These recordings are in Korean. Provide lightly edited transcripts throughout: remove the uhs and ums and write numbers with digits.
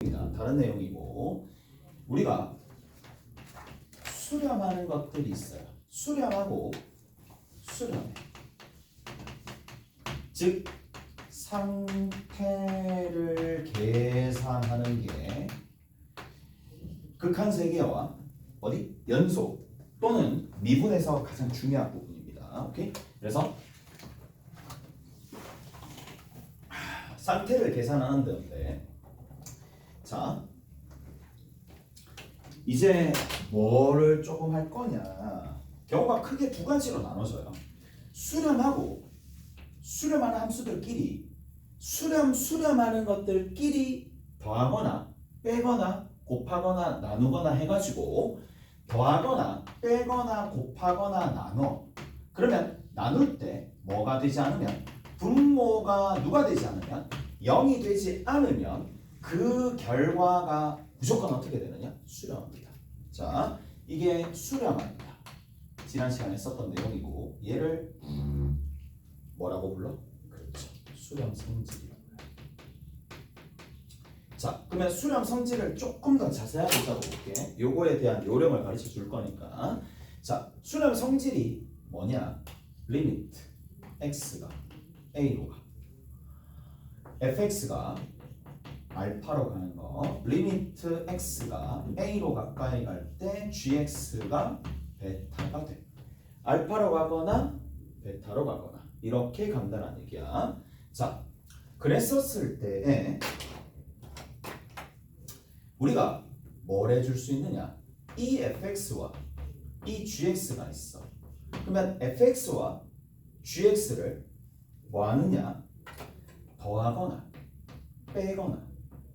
다른 내용이고 우리가 수렴하는 것들이 있어요. 수렴하고 수렴 즉 상태를 계산하는 게 극한세계와 어디? 연속 또는 미분에서 가장 중요한 부분입니다. 오케이? 그래서 상태를 계산하는 데인데 자 이제 뭐를 조금 할 거냐 경우가 크게 두 가지로 나눠져요. 수렴하고 수렴하는 함수들끼리 수렴하는 것들끼리 더하거나 빼거나 곱하거나 나누거나 해가지고 더하거나 빼거나 곱하거나 나눠 그러면 나눌 때 뭐가 되지 않으면 분모가 누가 되지 않으면 0이 되지 않으면 그 결과가 무조건 어떻게 되느냐? 수렴합니다. 자, 이게 수렴합니다. 지난 시간에 썼던 내용이고 얘를 뭐라고 불러? 그렇죠. 수렴 성질이라고 해요. 자, 그러면 수렴 성질을 조금 더 자세하게 잡아볼게. 요거에 대한 요령을 가르쳐 줄 거니까. 자, 수렴 성질이 뭐냐? 리미트 x가 a로 가. fx가 알파로 가는 거. 리미트 x가 a로 가까이 갈 때 gx가 베타가 돼. 알파로 가거나 베타로 가거나 이렇게 간다는 얘기야. 자, 그랬었을 때에 우리가 뭘 해줄 수 있느냐? 이 fx와 이 gx가 있어. 그러면 fx와 gx를 뭐 하느냐? 더하거나 빼거나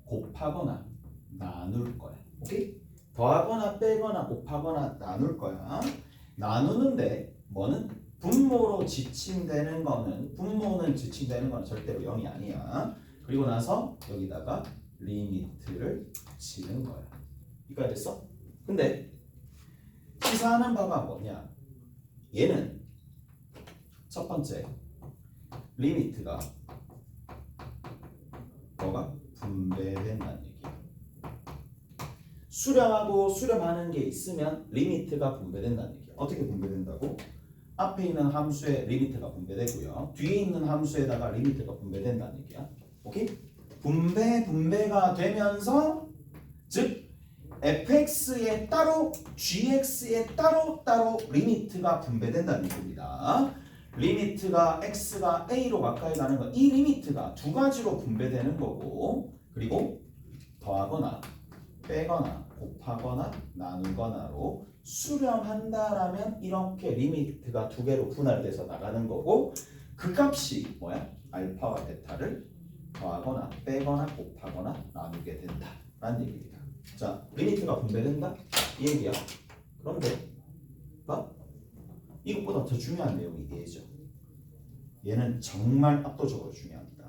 곱하거나 나눌 거야. 오케이? 더하거나 빼거나 곱하거나 나눌 거야. 나누는데 뭐는 분모로 지칭되는 거는 분모는 지칭되는 거는 절대로 0이 아니야. 그리고 나서 여기다가 리미트를 치는 거야. 이까지 됐어? 근데 시사하는 바가 뭐냐? 얘는 첫 번째 리미트가 뭐가 분배된다는 얘기야. 수렴하고 수렴하는 게 있으면 리미트가 분배된다는 얘기야. 어떻게 분배된다고? 앞에 있는 함수에 리미트가 분배되고요. 뒤에 있는 함수에다가 리미트가 분배된다는 얘기야. 오케이? 분배가 되면서 즉 fx에 따로 gx에 따로 리미트가 분배된다는 얘기입니다. 리미트가 x가 a로 가까이 가는 거, 이 리미트가 두 가지로 분배되는 거고, 그리고 더하거나 빼거나 곱하거나 나누거나로 수렴한다라면 이렇게 리미트가 두 개로 분할돼서 나가는 거고, 그 값이 뭐야? 알파와 베타를 더하거나 빼거나 곱하거나 나누게 된다라는 얘기입니다. 자, 리미트가 분배된다? 이 얘기야. 그런데 봐. 이것보다 더 중요한 내용이 얘죠. 얘는 정말 압도적으로 중요합니다.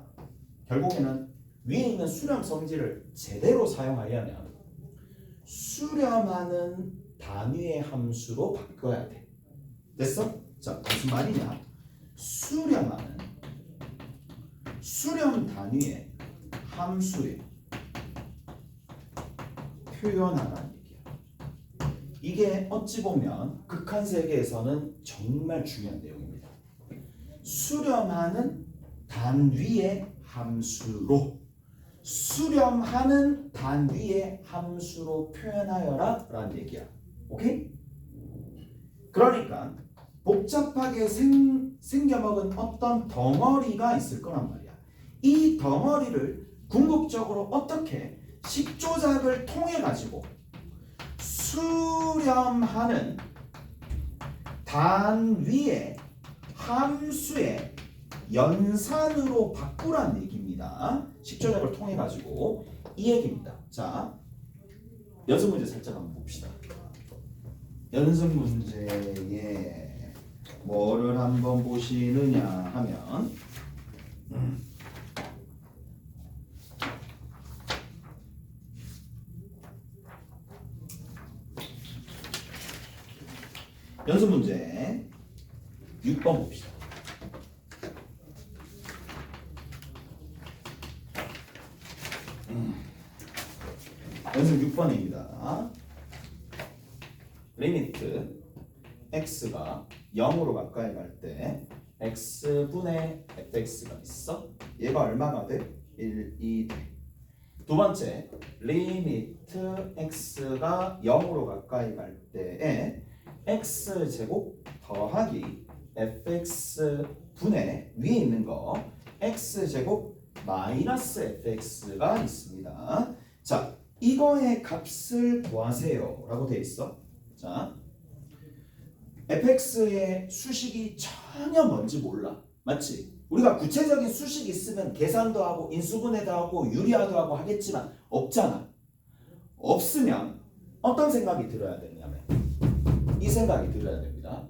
결국에는 위에 있는 수렴 성질을 제대로 사용하려면 수렴하는 단위의 함수로 바꿔야 돼. 됐어? 자, 무슨 말이냐? 수렴 단위의 함수에 표현하라는 얘기야. 이게 어찌 보면 극한세계에서는 정말 중요한 내용입니다. 수렴하는 단위의 함수로 수렴하는 단위의 함수로 표현하여라 라는 얘기야. 오케이? 그러니까 복잡하게 생겨먹은 어떤 덩어리가 있을 거란 말이야. 이 덩어리를 궁극적으로 어떻게 식조작을 통해 가지고 수렴하는 단위의 함수의 연산으로 바꾸라는 얘기입니다. 식조작을 통해 가지고 이 얘기입니다. 자, 연습 문제 살짝 한번 봅시다. 연습 문제에 뭐를 한번 보시느냐 하면 연습 문제 6번 봅시다. 연습 6번입니다. 리미트 x가 0으로 가까이 갈 때 x분의 fx가 있어. 얘가 얼마가 돼? 1, 2 돼. 두 번째, 리미트 x가 0으로 가까이 갈 때에 x제곱 더하기 fx분의 위에 있는 거 x제곱 마이너스 fx가 있습니다. 자, 이거의 값을 구하세요 라고 돼 있어. 자, fx의 수식이 전혀 뭔지 몰라. 맞지? 우리가 구체적인 수식이 있으면 계산도 하고 인수분해도 하고 유리화도 하고 하겠지만 없잖아. 없으면 어떤 생각이 들어야 되냐면 이 생각이 들어야 됩니다.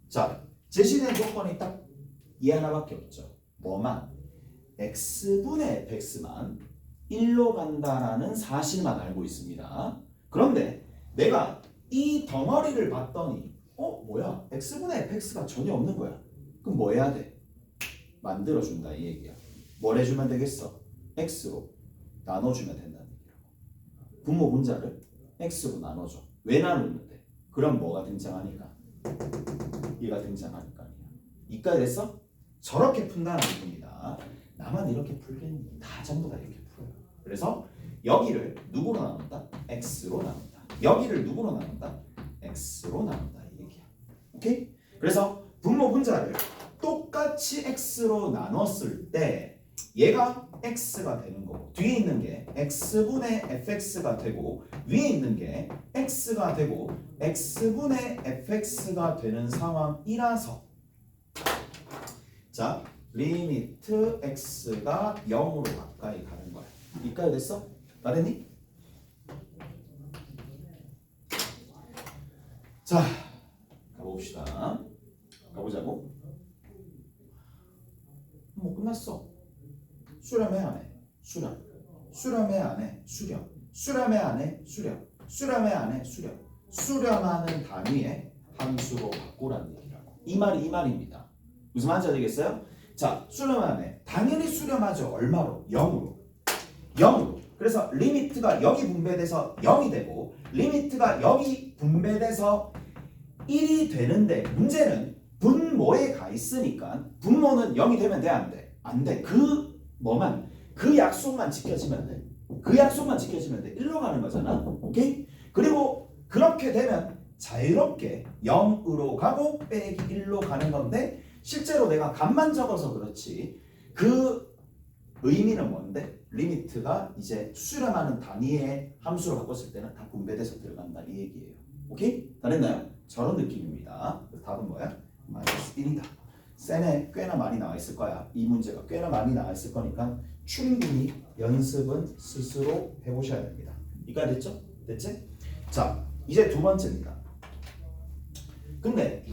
자, 제시된 조건이 딱 이 하나밖에 없죠. 뭐만? x분의 fx만 1로 간다라는 사실만 알고 있습니다. 그런데 내가 이 덩어리를 봤더니 뭐야? x분의 fx가 전혀 없는 거야. 그럼 뭐 해야 돼? 만들어준다 이 얘기야. 뭘 해주면 되겠어? x로 나눠주면 된다는 얘기라고. 분모 분자를 x로 나눠줘. 왜 나누는데? 그럼 뭐가 등장하니까? 얘가 등장하니까 아니야. 이까지 됐어? 저렇게 푼다는 겁니다. 나만 이렇게 풀겠니? 다 전부 다 이렇게 풀어요. 그래서 여기를 누구로 나눈다? x로 나눈다. 여기를 누구로 나눈다? x로 나눈다 이 얘기야. 오케이? 그래서 분모 분자를 똑같이 x로 나눴을 때 얘가 x가 되는 거고 뒤에 있는 게 x분의 fx가 되고 위에 있는 게 x가 되고 x분의 fx가 되는 상황이라서 자, 리미트 x가 0으로 가까이 가는 거야. 이까지 됐어? 말했니? 자, 가봅시다. 가보자고. 뭐 끝났어. 수렴해 안 해? 수렴. 수렴해 안 해? 수렴. 수렴해 안 해? 수렴. 수렴해 안 해? 수렴. 수렴하는 단위의 함수로 바꾸라는 얘기라고. 이 말이 이 말입니다. 무슨 말인지 알겠어요? 자, 수렴해 안 해? 당연히 수렴하죠. 얼마로? 0으로. 0으로. 그래서 리미트가 여기 분배돼서 0이 되고 리미트가 여기 분배돼서 1이 되는데 문제는 분모에 가 있으니까 분모는 0이 되면 돼? 안 돼? 안 돼. 그 약속만 지켜지면 돼. 그 약속만 지켜지면 돼. 1로 가는 거잖아. 오케이? 그리고 그렇게 되면 자유롭게 0으로 가고 빼기 1로 가는 건데 실제로 내가 값만 적어서 그렇지 그 의미는 뭔데? 리미트가 이제 수렴하는 단위의 함수로 바꿨을 때는 다 분배돼서 들어간다 이 얘기예요. 오케이? 다 됐나요? 저런 느낌입니다. 답은 뭐야? 마이너스 1이다. 쌤에 꽤나 많이 나와 있을 거야. 이 문제가 꽤나 많이 나와 있을 거니까 충분히 연습은 스스로 해보셔야 됩니다. 이까 됐죠? 됐지? 자, 이제 두 번째입니다. 근데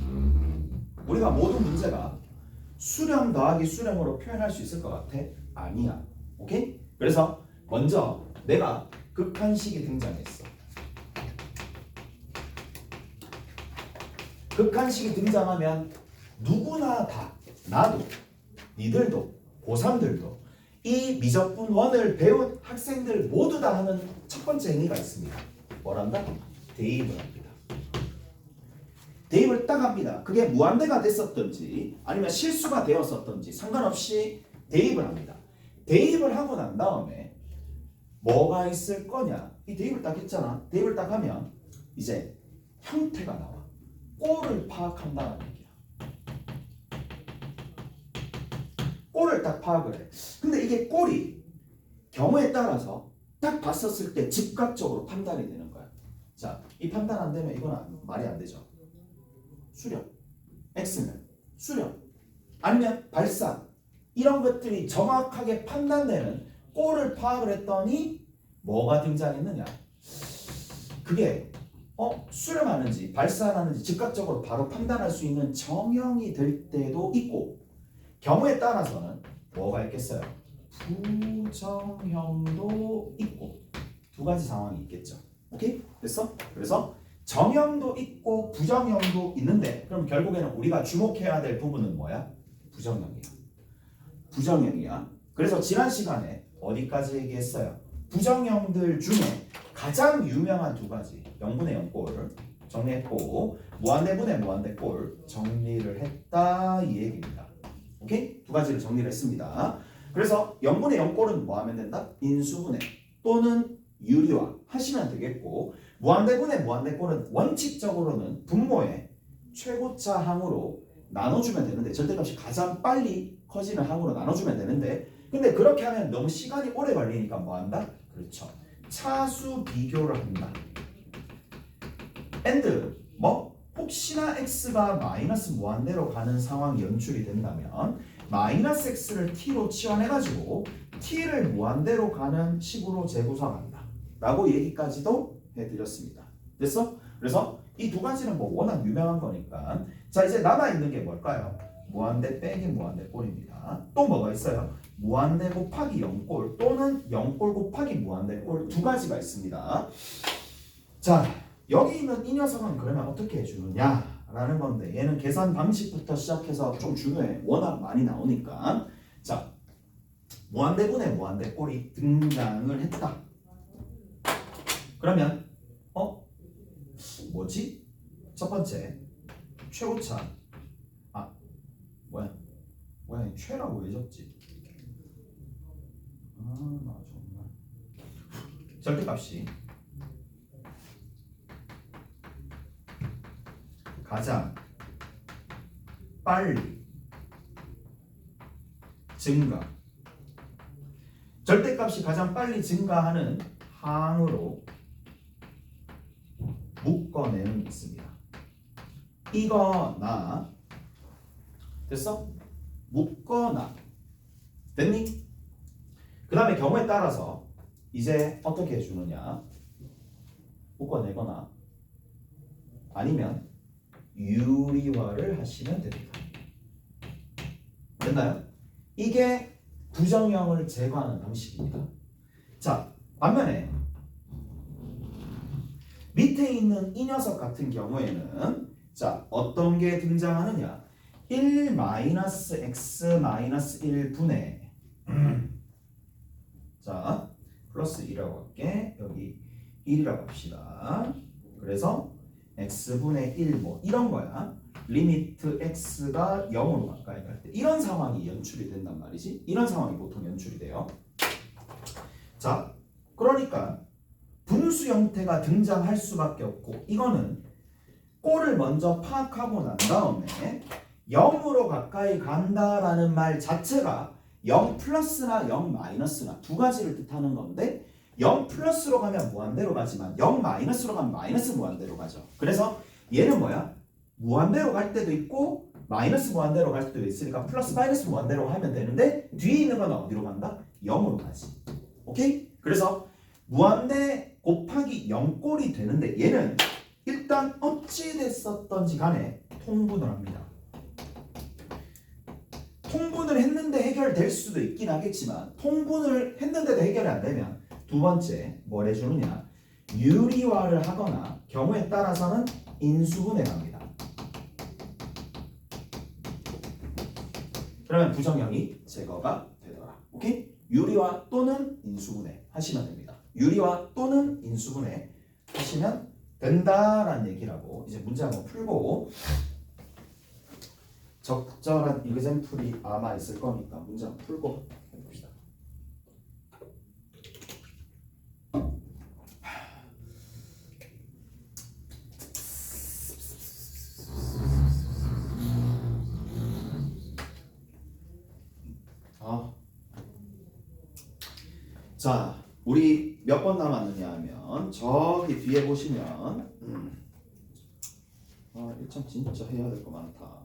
우리가 모든 문제가 수렴 더하기 수렴으로 표현할 수 있을 것 같아? 아니야. 오케이? 그래서 먼저 내가 극한식이 등장했어. 극한식이 등장하면 누구나 다 나도 니들도 고3들도 이 미적분 원을 배운 학생들 모두 다 하는 첫 번째 행위가 있습니다. 뭐란다? 대입을 합니다. 대입을 딱 합니다. 그게 무한대가 됐었던지 아니면 실수가 되었었던지 상관없이 대입을 합니다. 대입을 하고 난 다음에 뭐가 있을 거냐? 이 대입을 딱 했잖아. 대입을 딱 하면 이제 형태가 나와. 꼴을 파악한다는 얘기야. 꼴을 딱 파악을 해. 근데 이게 꼴이 경우에 따라서 딱 봤었을 때 즉각적으로 판단이 되는 거야. 자, 이 판단 안 되면 이건 말이 안 되죠. 수렴. X는 수렴. 아니면 발산. 이런 것들이 정확하게 판단되는 꼴을 파악을 했더니 뭐가 등장했느냐? 그게 수렴하는지 발산하는지 즉각적으로 바로 판단할 수 있는 정형이 될 때도 있고 경우에 따라서는 뭐가 있겠어요? 부정형도 있고 두 가지 상황이 있겠죠. 오케이? 됐어? 그래서 정형도 있고 부정형도 있는데 그럼 결국에는 우리가 주목해야 될 부분은 뭐야? 부정형이야. 부정형이야. 그래서 지난 시간에 어디까지 얘기했어요? 부정형들 중에 가장 유명한 두 가지 0분의 0꼴 정리했고 무한대분의 무한대꼴 정리를 했다 이 얘기입니다. 오케이? 두 가지를 정리를 했습니다. 그래서 0분의 0꼴은 뭐 하면 된다? 인수분해 또는 유리화 하시면 되겠고 무한대분의 무한대꼴은 원칙적으로는 분모의 최고차 항으로 나눠주면 되는데 절대값이 가장 빨리 커지는 항으로 나눠주면 되는데 근데 그렇게 하면 너무 시간이 오래 걸리니까 뭐 한다? 그렇죠. 차수 비교를 한다. and 뭐 혹시나 x가 마이너스 무한대로 가는 상황이 연출이 된다면 마이너스 x를 t로 치환해가지고 t를 무한대로 가는 식으로 재구성한다 라고 얘기까지도 해드렸습니다. 됐어? 그래서 이 두 가지는 뭐 워낙 유명한 거니까 자 이제 남아있는 게 뭘까요? 무한대 빼기 무한대 꼴입니다. 또 뭐가 있어요? 무한대 곱하기 0꼴 또는 0꼴 곱하기 무한대 꼴 두 가지가 있습니다. 자 여기 있는 이 녀석은 그러면 어떻게 해주느냐 라는 건데 얘는 계산 방식부터 시작해서 좀 중요해. 워낙 많이 나오니까 자 무한대분의 무한대 꼴이 등장을 했다. 그러면 뭐지? 첫 번째 최고차 뭐야 최라고 왜 적지? 나 정말 절대값이 가장 빨리 증가 절대값이 가장 빨리 증가하는 항으로 묶어내는 게 있습니다. 이거나 됐어? 묶거나 됐니? 그 다음에 경우에 따라서 이제 어떻게 해주느냐 묶어내거나 아니면 유리화를 하시면 됩니다. 됐나요? 이게 부정형을 제거하는 방식입니다. 자 반면에 밑에 있는 이 녀석 같은 경우에는 자 어떤 게 등장하느냐 1-x-1분의 자 플러스 2라고 할게. 여기 1이라고 합시다. 그래서 x분의 1 뭐 이런 거야. 리미트 x가 0으로 가까이 갈 때 이런 상황이 연출이 된단 말이지. 이런 상황이 보통 연출이 돼요. 자 그러니까 분수 형태가 등장할 수밖에 없고 이거는 꼴을 먼저 파악하고 난 다음에 0으로 가까이 간다라는 말 자체가 0 플러스나 0 마이너스나 두 가지를 뜻하는 건데 0 플러스로 가면 무한대로 가지만 0 마이너스로 가면 마이너스 무한대로 가죠. 그래서 얘는 뭐야? 무한대로 갈 때도 있고 마이너스 무한대로 갈 때도 있으니까 플러스 마이너스 무한대로 하면 되는데 뒤에 있는 건 어디로 간다? 0으로 가지. 오케이? 그래서 무한대 곱하기 0꼴이 되는데 얘는 일단 어찌 됐었던지 간에 통분을 합니다. 통분을 했는데 해결될 수도 있긴 하겠지만 통분을 했는데도 해결이 안 되면 두 번째 뭘 해주느냐 유리화를 하거나 경우에 따라서는 인수분해 갑니다. 그러면 부정형이 제거가 되더라. 오케이? 유리화 또는 인수분해 하시면 됩니다. 유리화 또는 인수분해 하시면 된다라는 얘기라고 이제 문제 한번 풀고 적절한 이그젬플이 아마 있을 거니까 문제 한번 풀고 해봅시다. 자, 우리 몇 번 남았느냐 하면 저기 뒤에 보시면 1참 진짜 해야 될 거 많다.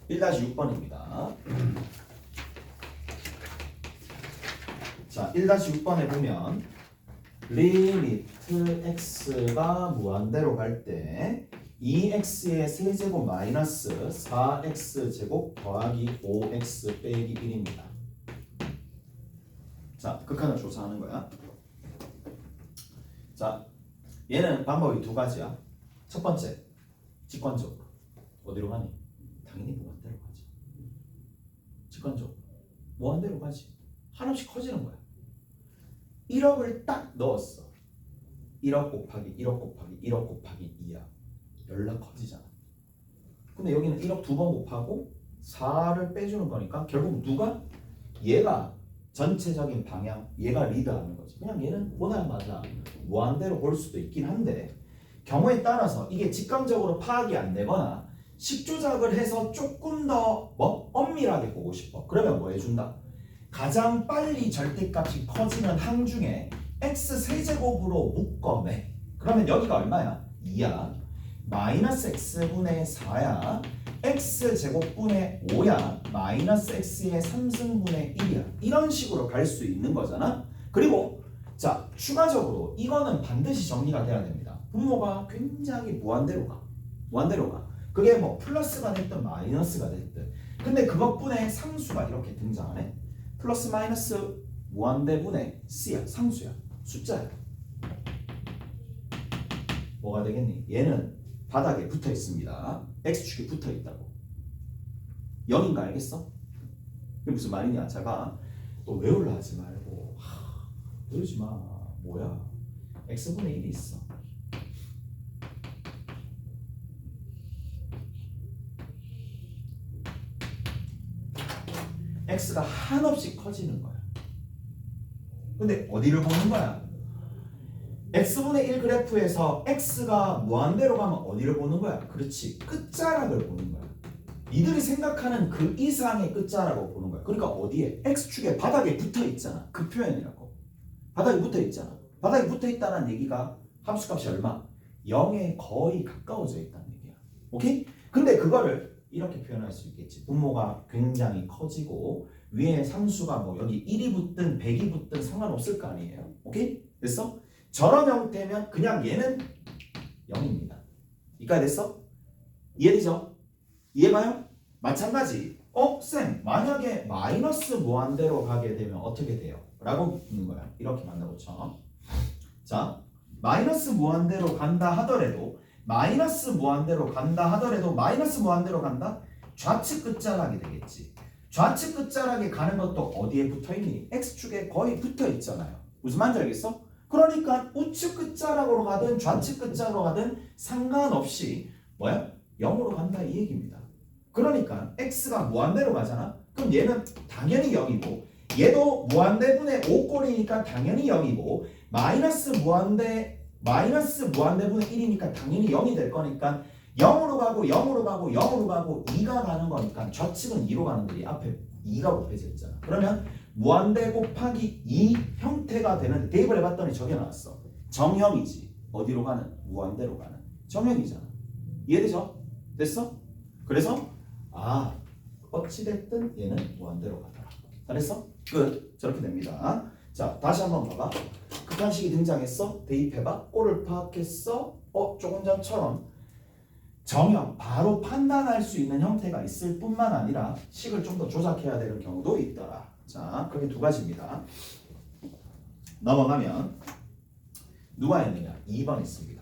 1-6번입니다. 자, 1-6번에 보면 리미트 x가 무한대로 갈 때 2x의 세제곱 마이너스 4x제곱 더하기 5x 빼기 1입니다. 자, 극한을 조사하는 거야. 자, 얘는 방법이 두 가지야. 첫 번째, 직관적으로 어디로 가니? 당연히 무한대로 가지. 직관적으로 무한대로 가지. 한없이 커지는 거야. 1억을 딱 넣었어. 1억 곱하기 1억 곱하기 1억 곱하기 2야. 연락 커지잖아. 근데 여기는 1억 두 번 곱하고 4를 빼주는 거니까 결국 누가? 얘가 전체적인 방향, 얘가 리드하는 거지. 그냥 얘는 보나마나 무한대로 볼 수도 있긴 한데 경우에 따라서 이게 직감적으로 파악이 안 되거나 식조작을 해서 조금 더 엄밀하게 보고 싶어. 그러면 뭐 해준다? 가장 빨리 절대값이 커지는 항 중에 x 세제곱으로 묶어내. 그러면 여기가 얼마야? 2야. 마이너스 x분의 4야. x제곱분의 5야. 마이너스 x의 3승분의 1이야. 이런 식으로 갈 수 있는 거잖아. 그리고 자 추가적으로 이거는 반드시 정리가 돼야 됩니다. 분모가 굉장히 무한대로 가. 무한대로 가. 그게 뭐 플러스가 됐든 마이너스가 됐든. 근데 그것분의 상수가 이렇게 등장하네. 플러스 마이너스 무한대분의 c야. 상수야. 숫자야. 뭐가 되겠니? 얘는 바닥에 붙어 있습니다. x축이 붙어 있다고. 0인가 알겠어? 그게 무슨 말이냐? 제가 또 외우려 하지 말고 외우지 마. 뭐야? x분의 1이 있어. x가 한없이 커지는 거야. 근데 어디를 보는 거야? x분의 1 그래프에서 x가 무한대로 가면 어디를 보는 거야? 그렇지. 끝자락을 보는 거야. 이들이 생각하는 그 이상의 끝자락을 보는 거야. 그러니까 어디에? x축에 바닥에 붙어 있잖아. 그 표현이라고. 바닥에 붙어 있잖아. 바닥에 붙어 있다는 얘기가 함수값이 얼마? 0에 거의 가까워져 있다는 얘기야. 오케이? 근데 그거를 이렇게 표현할 수 있겠지. 분모가 굉장히 커지고 위에 상수가 뭐 여기 1이 붙든 100이 붙든 상관없을 거 아니에요. 오케이? 됐어? 저런 형태면 그냥 얘는 0입니다. 이까지 됐어? 이해되죠? 이해가요? 마찬가지. 쌤 만약에 마이너스 무한대로 가게 되면 어떻게 돼요? 라고 묻는 거야. 이렇게 만나보죠. 자, 마이너스 무한대로 간다 하더라도 마이너스 무한대로 간다? 좌측 끝자락이 되겠지. 좌측 끝자락에 가는 것도 어디에 붙어있니? x축에 거의 붙어있잖아요. 무슨 말인지 알겠어? 그러니까 우측 끝자락으로 가든 좌측 끝자락으로 가든 상관없이 뭐야? 0으로 간다 이 얘기입니다. 그러니까 x가 무한대로 가잖아? 그럼 얘는 당연히 0이고 얘도 무한대분의 5꼴이니까 당연히 0이고 마이너스 무한대분의 1이니까 당연히 0이 될 거니까 0으로 가고 2가 가는 거니까 좌측은 2로 가는데 앞에 2가 곱해져 있잖아. 그러면 무한대 곱하기 2 형태가 되는데 대입을 해봤더니 저게 나왔어. 정형이지. 어디로 가는? 무한대로 가는. 정형이잖아. 이해되죠? 됐어? 그래서 어찌됐든 얘는 무한대로 가더라. 잘했어? 끝. 저렇게 됩니다. 자, 다시 한번 봐봐. 극한식이 등장했어? 대입해봐. 꼴을 파악했어? 조금 전처럼 정형, 바로 판단할 수 있는 형태가 있을 뿐만 아니라 식을 좀 더 조작해야 되는 경우도 있더라. 자, 그게 두 가지입니다. 넘어가면 누가 있느냐? 2번 있습니다.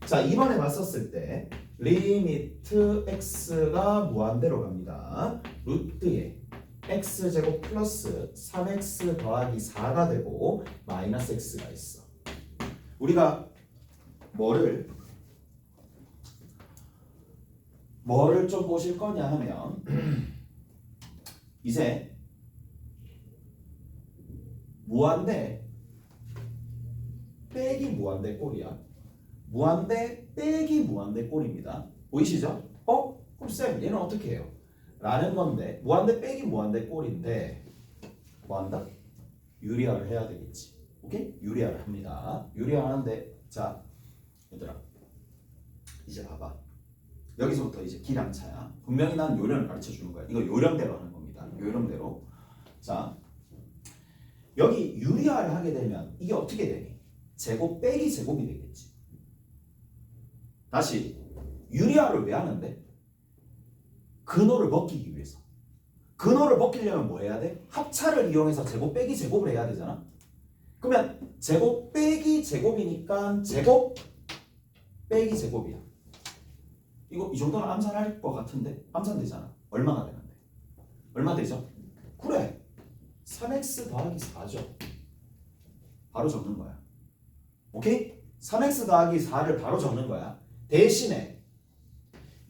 자, 2번에 봤었을 때 리미트 x가 무한대로 갑니다. 루트에 x제곱 플러스 3x 더하기 4가 되고 마이너스 x가 있어. 우리가 뭐를 좀 보실 거냐 하면 이제 무한대 빼기 무한대 꼴이야. 무한대 빼기 무한대 꼴입니다. 보이시죠? 그럼 쌤 얘는 어떻게 해요? 라는 건데 무한대 빼기 무한대 꼴인데 뭐 한다? 유리화를 해야 되겠지. 오케이? 유리화를 합니다. 유리화하는데 자 얘들아 이제 봐봐. 여기서부터 이제 기량차야. 분명히 난 요령을 가르쳐 주는 거야. 이거 요령대로 하는 겁니다. 요령대로. 자, 여기 유리화를 하게 되면 이게 어떻게 되니? 제곱 빼기 제곱이 되겠지. 다시 유리화를 왜 하는데? 근호를 벗기기 위해서. 근호를 벗기려면 뭐 해야 돼? 합차를 이용해서 제곱 빼기 제곱을 해야 되잖아. 그러면 제곱 빼기 제곱이니까 제곱 빼기 제곱이야. 이거 이 정도는 암산할 것 같은데 암산되잖아. 얼마가 되는데? 얼마 되죠? 그래 3x 더하기 4죠. 바로 적는 거야. 오케이? 3x 더하기 4를 바로 적는 거야. 대신에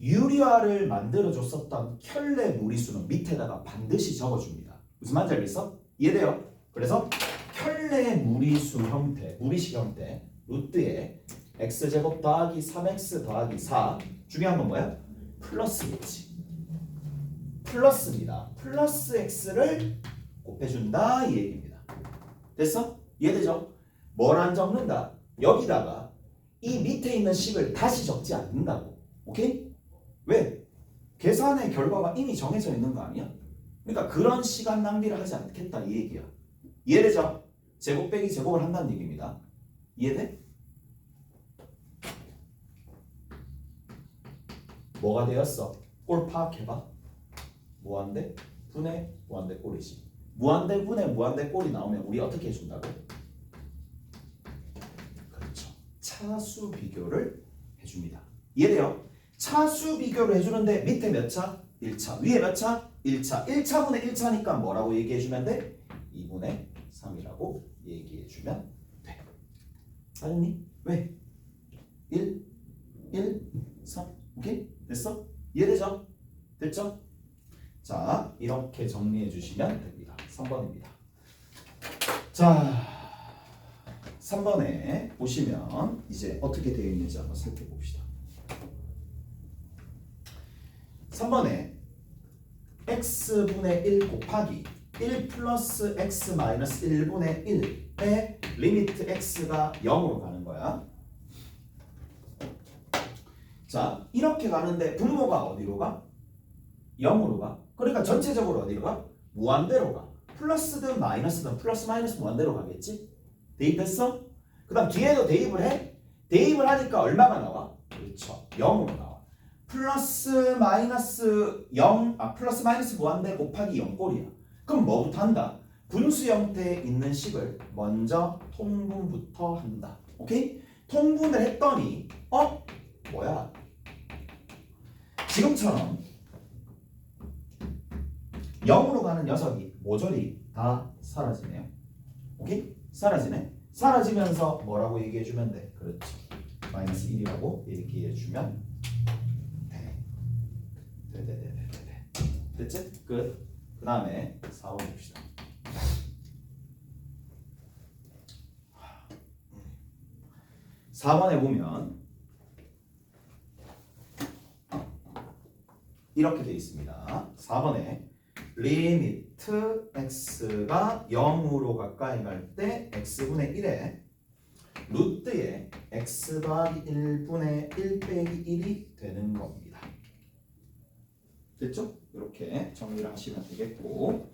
유리화를 만들어줬었던 켤레 무리수는 밑에다가 반드시 적어줍니다. 무슨 말인지 알겠어? 이해돼요? 그래서 켤레 무리수 형태, 무리식 형태 루트에 x제곱 더하기 3x 더하기 4 중요한 건 뭐야? 플러스겠지. 플러스입니다. 플러스 x를 곱해준다 이 얘기입니다. 됐어? 이해되죠? 뭘 안 적는다? 여기다가 이 밑에 있는 식을 다시 적지 않는다고. 오케이? 왜? 계산의 결과가 이미 정해져 있는 거 아니야? 그러니까 그런 시간 낭비를 하지 않겠다 이 얘기야. 이해되죠? 제곱 빼기 제곱을 한다는 얘기입니다. 이해돼? 뭐가 되었어? 꼴 파악해봐. 무한대 분의 무한대 꼴이지. 무한대 분의 무한대 꼴이 나오면 우리 어떻게 해준다고? 그렇죠. 차수 비교를 해줍니다. 이해돼요? 차수 비교를 해주는데 밑에 몇 차? 1차. 위에 몇 차? 1차. 1차분의 1차니까 뭐라고 얘기해주면 돼? 2분의 3이라고 얘기해주면 돼. 알았니? 왜? 1, 3. 오케이? 됐어? 이해되죠? 됐죠? 자, 이렇게 정리해 주시면 됩니다. 3번입니다. 자, 3번에 보시면 이제 어떻게 되어 있는지 한번 살펴봅시다. 3번에 x분의 1 곱하기 1 플러스 x 마이너스 1분의 1의 리미트 x가 0으로 가는 거야. 자, 이렇게 가는데 분모가 어디로 가? 0으로 가. 그러니까 전체적으로 어디로 가? 무한대로 가. 플러스든 마이너스든 플러스 마이너스 무한대로 가겠지? 대입했어? 그 다음 뒤에도 대입을 해? 대입을 하니까 얼마가 나와? 그렇죠. 0으로 나와. 플러스 마이너스 0, 플러스 마이너스 무한대 곱하기 0꼴이야. 그럼 뭐부터 한다? 분수 형태에 있는 식을 먼저 통분부터 한다. 오케이? 통분을 했더니 뭐야? 지금처럼 0으로 가는 녀석이 모조리 다 사라지네요. 오케이? 사라지네. 사라지면서 뭐라고 얘기해주면 돼? 그렇지. 마이너스 1이라고 얘기해주면 돼. 됐지? 끝. 그 다음에 4번 봅시다. (4번에) 보면 이렇게 되어 있습니다. 4번에 리미트 x가 0으로 가까이 갈 때 x분의 1에 루트에 x 더하기 1분의 1 빼기 1이 되는 겁니다. 됐죠? 이렇게 정리를 하시면 되겠고,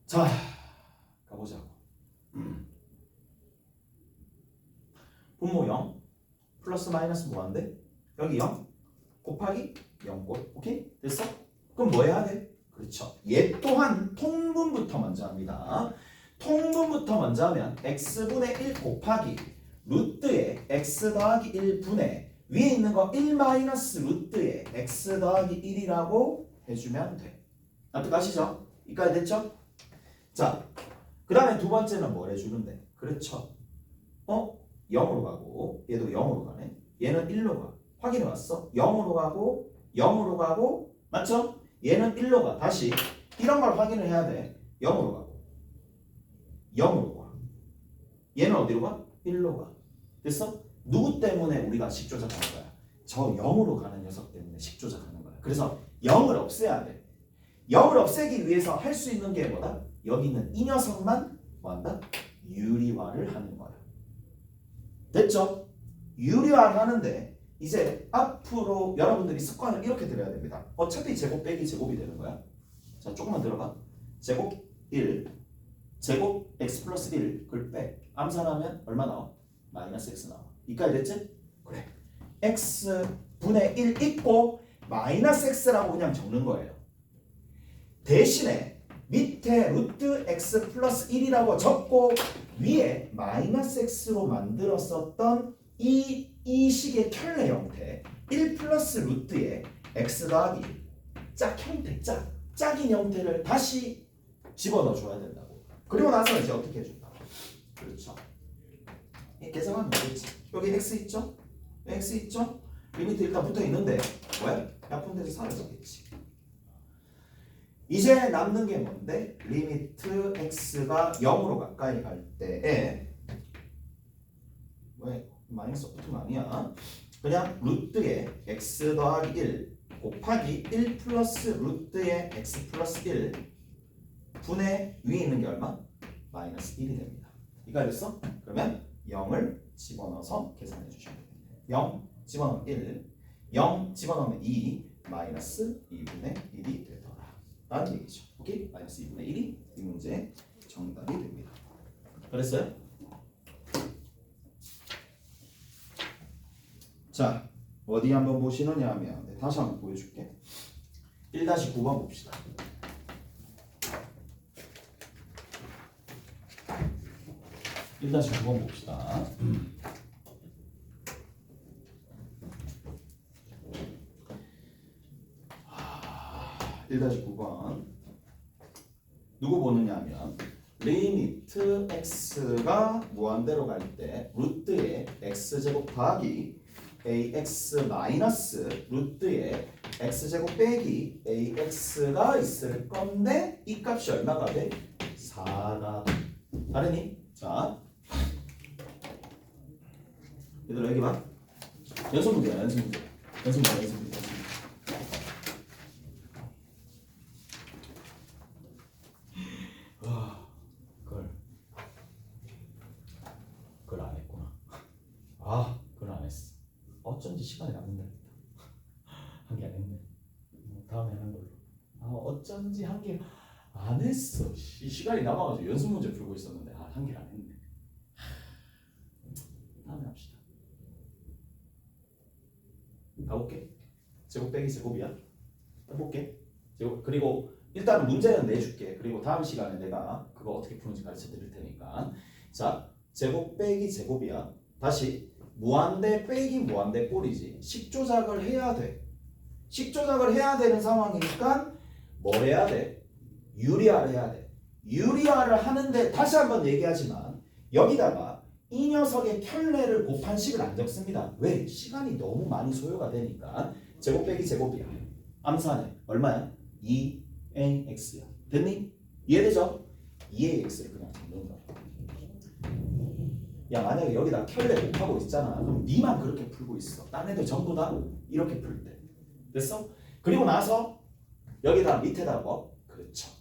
자, 가보자고. 분모 0 플러스 마이너스 무한대 여기 0 곱하기 0꼴. 오케이? 됐어? 그럼 뭐 해야 돼? 그렇죠. 얘 또한 통분부터 먼저 합니다. 통분부터 먼저 하면 x분의 1 곱하기 루트에 x 더하기 1분의 위에 있는 거 1 마이너스 루트에 x 더하기 1이라고 해주면 돼. 납득하시죠? 이까지 됐죠? 자, 그 다음에 두 번째는 뭘 해주는데? 그렇죠. 0으로 가고 얘도 0으로 가네. 얘는 1로 가. 확인해 왔어? 0으로 가고 0으로 가고 맞죠? 얘는 1로 가. 다시 이런 걸 확인을 해야 돼. 0으로 가고 0으로 가. 얘는 어디로 가? 1로 가. 됐어? 누구 때문에 우리가 식조작하는 거야? 저 0으로 가는 녀석 때문에 식조작하는 거야. 그래서 0을 없애야 돼. 0을 없애기 위해서 할 수 있는 게 뭐다? 여기 있는 이 녀석만 뭐한다? 유리화를 하는 거야. 됐죠? 유리화를 하는데 이제 앞으로 여러분들이 습관을 이렇게 들여야 됩니다. 어차피 제곱 빼기 제곱이 되는 거야. 자, 조금만 들어봐. 제곱 1 제곱 x 플러스 1 그걸 빼. 암산하면 얼마 나와? 마이너스 x 나와. 이까지 됐지? 그래. x 분의 1 있고 마이너스 x라고 그냥 적는 거예요. 대신에 밑에 루트 x 플러스 1이라고 적고 위에 마이너스 x로 만들었었던 이 식의 켤레 형태 1 플러스 루트에 x 더하기 짝 형태 짝인 형태를 다시 집어넣어 줘야 된다고. 그리고 나서 이제 어떻게 해준다. 그렇죠. 계산하면 되겠지. 여기 x 있죠? x 있죠? 리미트 일단 붙어 있는데 왜? 약분돼서 사라지겠지. 이제 남는 게 뭔데? 리미트 x가 0으로 가까이 갈 때에 왜 마이너스 붙으면 아니야. 그냥 루트의 x 더하기 1 곱하기 1 플러스 루트의 x 플러스 1 분의 위에 있는 게 얼마? 마이너스 1이 됩니다. 이거 알겠어? 그러면 0을 집어넣어서 계산해 주시면 됩니다. 0 집어넣으면 1, 0 집어넣으면 2, 마이너스 2분의 1이 되더라 라는 얘기죠. 오케이? 마이너스 2분의 1이 이 문제 정답이 됩니다. 그랬어요? 자, 어디 한번 보시느냐 하면 다시 한번 보여줄게. 1-9번 봅시다. 1-9번 봅시다. 1-9번 누구 보느냐 하면 리미트 x가 무한대로 갈 때 루트의 x제곱 더하기 ax 마이너스 루트의 x제곱 빼기 ax가 있을 건데 이 값이 얼마가 돼? 4가 다르니? 자, 얘들아 여기 봐. 연습 문제야, 연습 문제. 연습 문제, 연습 문제. 와, 그걸 안 했구나. 아, 그걸 안 했어. 어쩐지 시간이 남는다. 한 개 안 했네. 다음에 하는 걸로. 아, 어쩐지 한 개 안 했어. 시간이 남아가지고 연습 문제 풀고 있었는데 한 개를 안 했네. 다음에 합시다. 가볼게. 제곱 빼기 제곱이야. 해볼게. 제곱 그리고 일단 문제는 내줄게. 그리고 다음 시간에 내가 그거 어떻게 푸는지 가르쳐 드릴 테니까. 자, 제곱 빼기 제곱이야. 다시 무한대 빼기 무한대 꼴이지. 식조작을 해야 돼. 식조작을 해야 되는 상황이니까 뭘 해야 돼? 유리화를 해야 돼. 유리화를 하는데 다시 한번 얘기하지만 여기다가 이 녀석의 켤레를 곱한 식을 안 적습니다. 왜? 시간이 너무 많이 소요가 되니까. 제곱 빼기 제곱이야. 암산해. 얼마야? 2ax야. 됐니? 이해되죠? 2ax를 그냥 적는 거야. 야, 만약에 여기다 켤레 곱하고 있잖아. 그럼 니만 그렇게 풀고 있어. 딴 애들 전부 다 이렇게 풀 때. 됐어? 그리고 나서 여기다 밑에다 뭐? 그렇죠.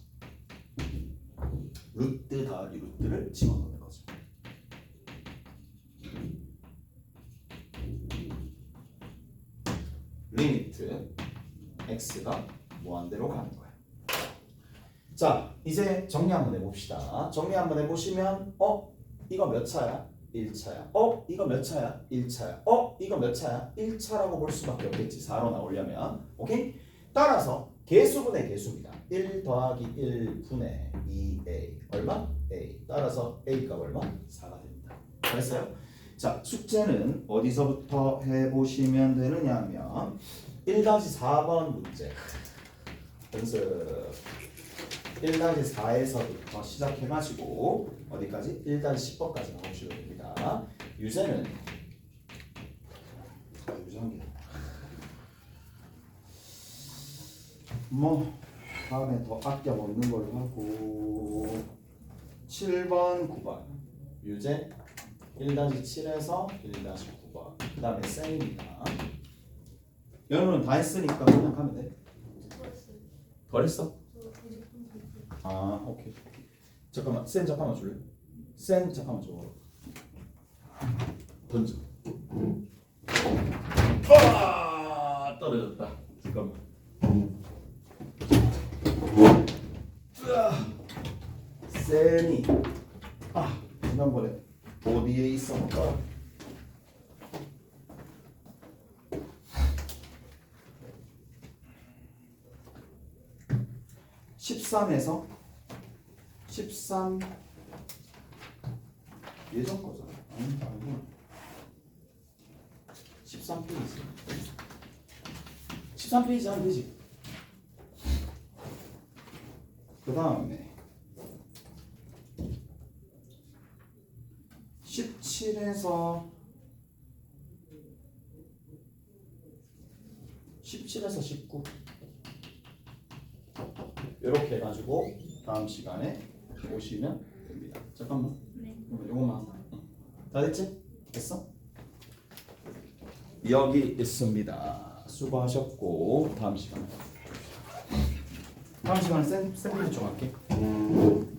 루트 더하기 루트를 집어넣는 거죠. 리미트 x가 무한대로 가는 거야. 자, 이제 정리 한번 해봅시다. 정리 한번 해보시면 이거 몇 차야? 1차야. 이거 몇 차야? 1차야. 이거 몇 차야? 1차라고 볼 수밖에 없겠지. 4로 나오려면. 오케이? 따라서 개수분의 개수입니다. 1 더하기 1분의 2a. 얼마? a. 따라서 a가 얼마? 4가 됩니다. 알았어요? 자, 숙제는 어디서부터 해보시면 되느냐 하면 1-4번 문제. 연습 1-4에서부터 시작해가지고 어디까지? 1-10번까지 나오시면 됩니다. 유제는 유제한 게 뭐 다음에 더 아껴 먹는 걸로 하고 7번, 9번 유제 1-7에서 1-9번 그 다음에 쌤입니다. 여러분은 다 했으니까 그냥 가면 돼. 덜 했어? 아, 오케이. 잠깐만, 쌤 잠깐만 줄래? 쌤 잠깐만 줘. 던져. 떨어졌다. 잠깐만. 쌤이 지난번에 어디에 있었는가? 13에서 13 예전 거잖아. 아니구나. 13페이지. 13페이지 하면 되지. 그 다음에 17에서 19 이렇게 해가지고 다음 시간에 오시면 됩니다. 잠깐만. 네. 요것만. 다 됐지? 됐어? 여기 있습니다. 수고하셨고 다음 시간에 샘플 좀 할게.